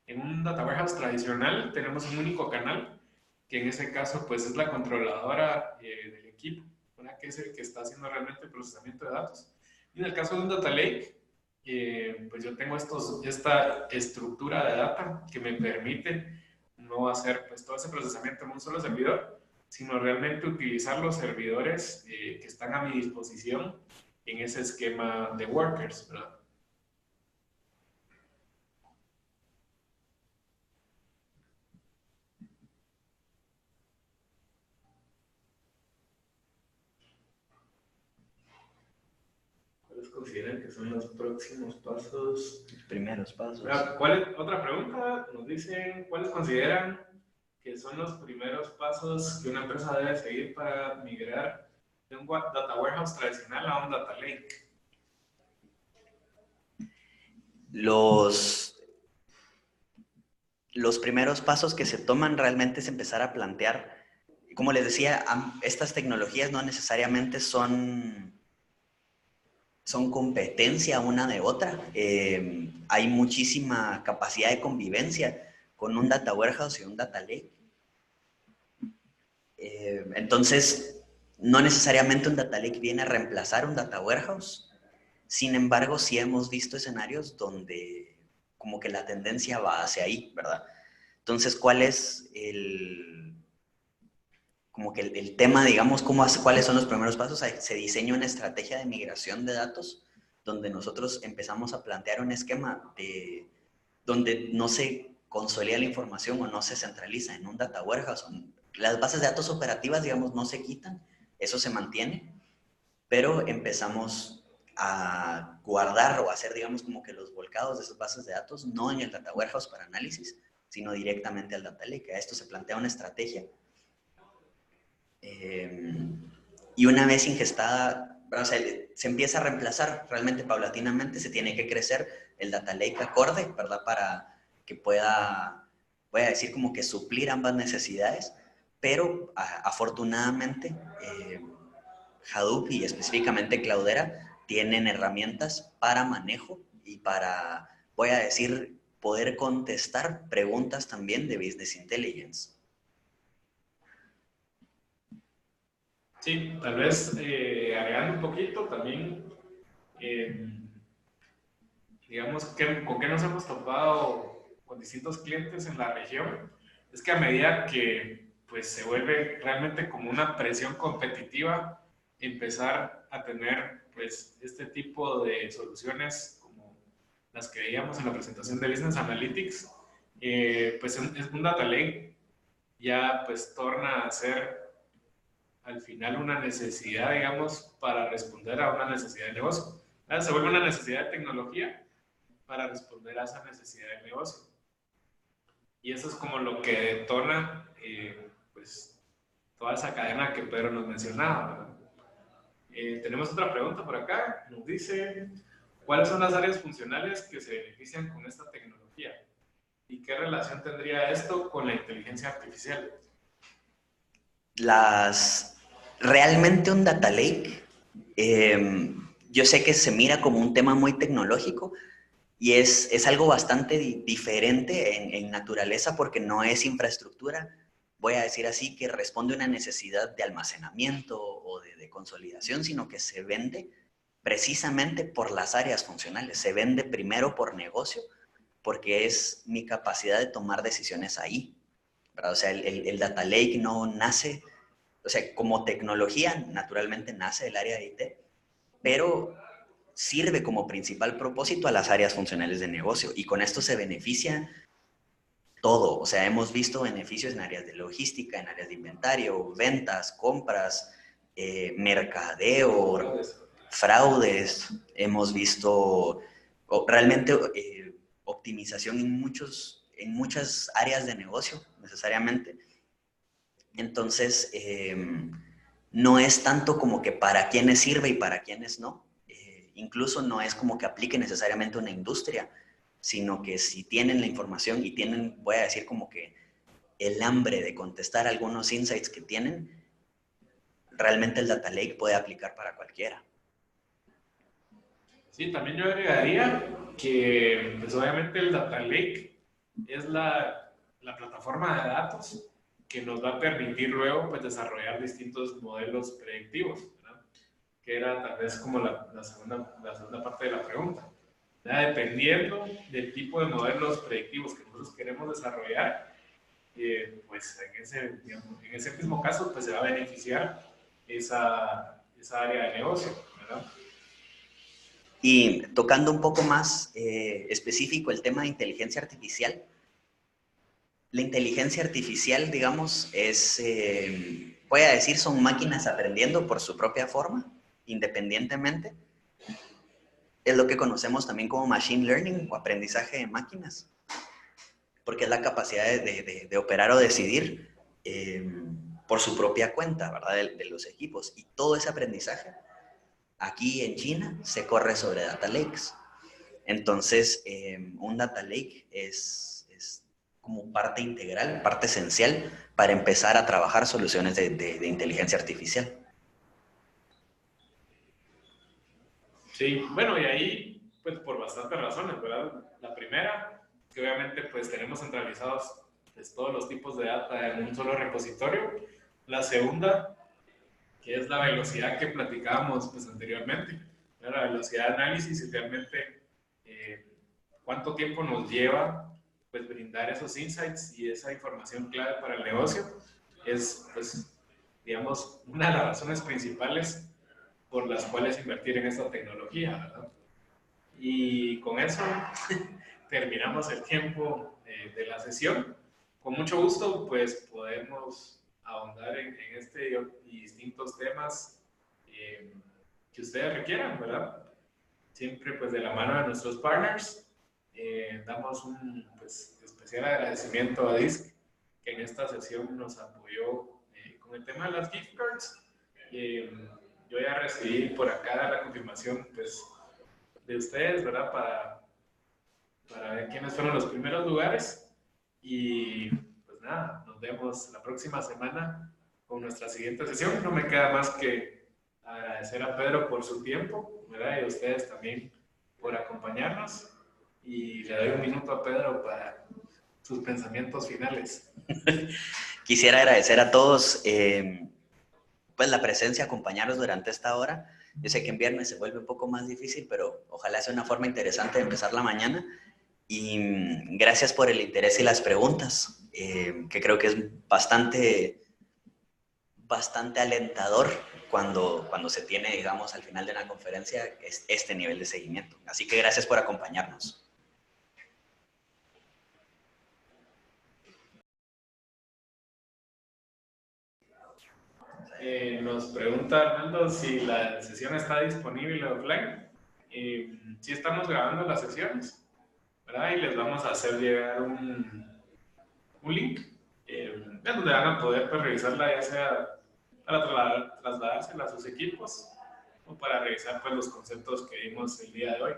En un data warehouse tradicional tenemos un único canal, que en ese caso pues es la controladora del equipo, ¿verdad? Que es el que está haciendo realmente el procesamiento de datos. Y en el caso de un data lake, pues yo tengo esta estructura de data que me permite no hacer pues todo ese procesamiento en un solo servidor, sino realmente utilizar los servidores que están a mi disposición en ese esquema de workers, ¿verdad? ¿Cuáles consideran que son los próximos pasos? Los primeros pasos. Otra pregunta, nos dicen, ¿cuáles consideran que son los primeros pasos que una empresa debe seguir para migrar de un data warehouse tradicional a un data lake? Los primeros pasos que se toman realmente es empezar a plantear, como les decía, estas tecnologías no necesariamente son competencia una de otra. Hay muchísima capacidad de convivencia con un data warehouse y un data lake. Entonces, no necesariamente un data lake viene a reemplazar un data warehouse. Sin embargo, sí hemos visto escenarios donde como que la tendencia va hacia ahí, ¿verdad? Entonces, ¿cuál es como que el tema, digamos, cuáles son los primeros pasos? Se diseña una estrategia de migración de datos donde nosotros empezamos a plantear un esquema de donde no se consolida la información o no se centraliza en un data warehouse. Las bases de datos operativas, digamos, no se quitan, eso se mantiene, pero empezamos a guardar o hacer, digamos, como que los volcados de esas bases de datos, no en el data warehouse para análisis, sino directamente al data lake. A esto se plantea una estrategia. Y una vez ingestada, o sea, se empieza a reemplazar realmente paulatinamente, se tiene que crecer el data lake acorde, ¿verdad? Para que pueda, voy a decir como que suplir ambas necesidades, pero afortunadamente Hadoop y específicamente Cloudera tienen herramientas para manejo y para, voy a decir, poder contestar preguntas también de Business Intelligence. Sí, tal vez agregando un poquito también, digamos, con qué nos hemos topado con distintos clientes en la región, es que a medida que pues, se vuelve realmente como una presión competitiva, empezar a tener pues, este tipo de soluciones como las que veíamos en la presentación de Business Analytics, pues es un data lake ya pues torna a ser al final una necesidad, digamos, para responder a una necesidad de negocio. Se vuelve una necesidad de tecnología para responder a esa necesidad de negocio. Y eso es como lo que detona, pues, toda esa cadena que Pedro nos mencionaba, ¿verdad? Tenemos otra pregunta por acá. Nos dice, ¿cuáles son las áreas funcionales que se benefician con esta tecnología? ¿Y qué relación tendría esto con la inteligencia artificial? Realmente un data lake, yo sé que se mira como un tema muy tecnológico y es algo bastante diferente en naturaleza porque no es infraestructura, voy a decir así, que responde a una necesidad de almacenamiento o de consolidación, sino que se vende precisamente por las áreas funcionales. Se vende primero por negocio, porque es mi capacidad de tomar decisiones ahí, ¿verdad? O sea, el data lake no nace, o sea, como tecnología, naturalmente nace del área de IT, pero sirve como principal propósito a las áreas funcionales de negocio y con esto se beneficia todo. O sea, hemos visto beneficios en áreas de logística, en áreas de inventario, ventas, compras, mercadeo, fraudes. Hemos visto realmente optimización en muchas áreas de negocio, necesariamente. Entonces, no es tanto como que para quiénes sirve y para quiénes no. Incluso no es como que aplique necesariamente una industria, sino que si tienen la información y tienen, voy a decir como que el hambre de contestar algunos insights que tienen, realmente el data lake puede aplicar para cualquiera. Sí, también yo agregaría que pues obviamente el data lake es la plataforma de datos que nos va a permitir luego pues, desarrollar distintos modelos predictivos, ¿verdad? Que era tal vez como la segunda parte de la pregunta. ¿Verdad? Dependiendo del tipo de modelos predictivos que nosotros queremos desarrollar, pues en ese mismo caso pues, se va a beneficiar esa área de negocio, ¿verdad? Y tocando un poco más específico el tema de inteligencia artificial, la inteligencia artificial, digamos, voy a decir, son máquinas aprendiendo por su propia forma, independientemente. Es lo que conocemos también como machine learning o aprendizaje de máquinas, porque es la capacidad de operar o decidir por su propia cuenta, ¿verdad? De los equipos. Y todo ese aprendizaje aquí en China se corre sobre data lakes. Entonces, un data lake es como parte integral, parte esencial para empezar a trabajar soluciones de inteligencia artificial. Sí, bueno, y ahí, pues por bastantes razones, ¿verdad? La primera, que obviamente pues tenemos centralizados pues, todos los tipos de data en un solo repositorio. La segunda, que es la velocidad que platicábamos pues anteriormente, ¿verdad? La velocidad de análisis y realmente cuánto tiempo nos lleva pues brindar esos insights y esa información clave para el negocio es pues digamos una de las razones principales por las cuales invertir en esta tecnología, ¿verdad? Y con eso terminamos el tiempo de la sesión. Con mucho gusto, pues podemos ahondar en este y distintos temas que ustedes requieran, ¿verdad? Siempre pues de la mano de nuestros partners. Damos un pues, especial agradecimiento a DISC, que en esta sesión nos apoyó con el tema de las gift cards. Yo ya recibí por acá la confirmación pues, de ustedes, ¿verdad? Para ver quiénes fueron los primeros lugares. Y pues nada, nos vemos la próxima semana con nuestra siguiente sesión. No me queda más que agradecer a Pedro por su tiempo, ¿verdad? Y a ustedes también por acompañarnos. Y le doy un minuto a Pedro para sus pensamientos finales. Quisiera agradecer a todos pues la presencia, acompañarnos durante esta hora. Yo sé que en viernes se vuelve un poco más difícil, pero ojalá sea una forma interesante de empezar la mañana. Y gracias por el interés y las preguntas, que creo que es bastante alentador cuando se tiene, digamos, al final de una conferencia este nivel de seguimiento. Así que gracias por acompañarnos. Nos pregunta Armando si la sesión está disponible offline. Sí estamos grabando las sesiones, ¿verdad? Y les vamos a hacer llegar un link donde van a poder pues, revisarla, ya sea para trasladársela a sus equipos o para revisar pues, los conceptos que vimos el día de hoy.